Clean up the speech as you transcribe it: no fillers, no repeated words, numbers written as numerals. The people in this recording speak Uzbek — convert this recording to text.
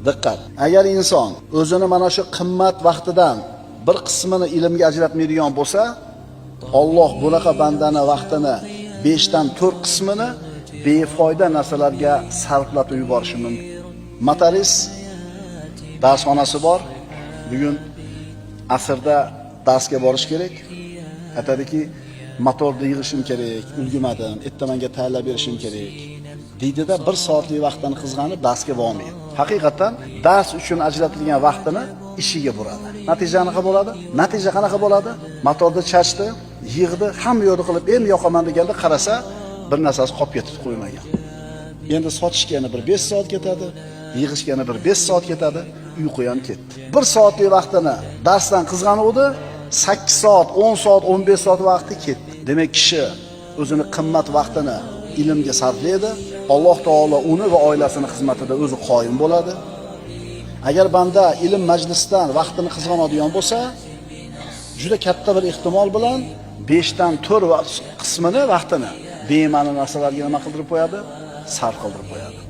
Diqqat. Agar inson o'zini mana shu qimmat vaqtidan bir qismini ilmga ajratmaydigan bo'lsa, Alloh bunaqa bandani vaqtini 5 dan 4 qismini befoyda narsalarga sarflatib yuborishi mumkin. Mataris darsxonasi bor. Bugun asrda darsga borish kerak. Aytadiki, motorni yig'ishim kerak, ulgumadim, ertamanga tayyorlab berishim kerak. Deydida 1 soatlik vaqtini qizg'anib darsga bormaydi. Haqiqatan dars uchun ajratilgan vaqtini ishiga buradi. Natija qanaqa bo'ladi? Natija qanaqa bo'ladi? Motorni chachdi, yig'di, hamma yo'lni qilib, endi yoqaman deganda qarasa, bir narsasi qolib ketib qo'ymagan. Endi sotishga yana bir 5 soat ketadi, yig'ishga yana bir 5 soat ketadi, uyqu ham ketdi. 1 soatlik vaqtini darsdan qizg'anuvdi, 8 soat, 10 soat, 15 soat vaqti ketdi. Demak, kishi o'zini qimmat vaqtini ilmga sarflaydi, Alloh taolo uni va oilasini xizmatida o'zi qoyim bo'ladi. Agar banda ilm majlisdan vaqtini qizg'anadigan bo'lsa, juda katta bir ehtimol bilan 5 dan 4 qismini vaqtini bema'ni narsalarga nima qildirib qo'yadi? Sarf qildirib qo'yadi.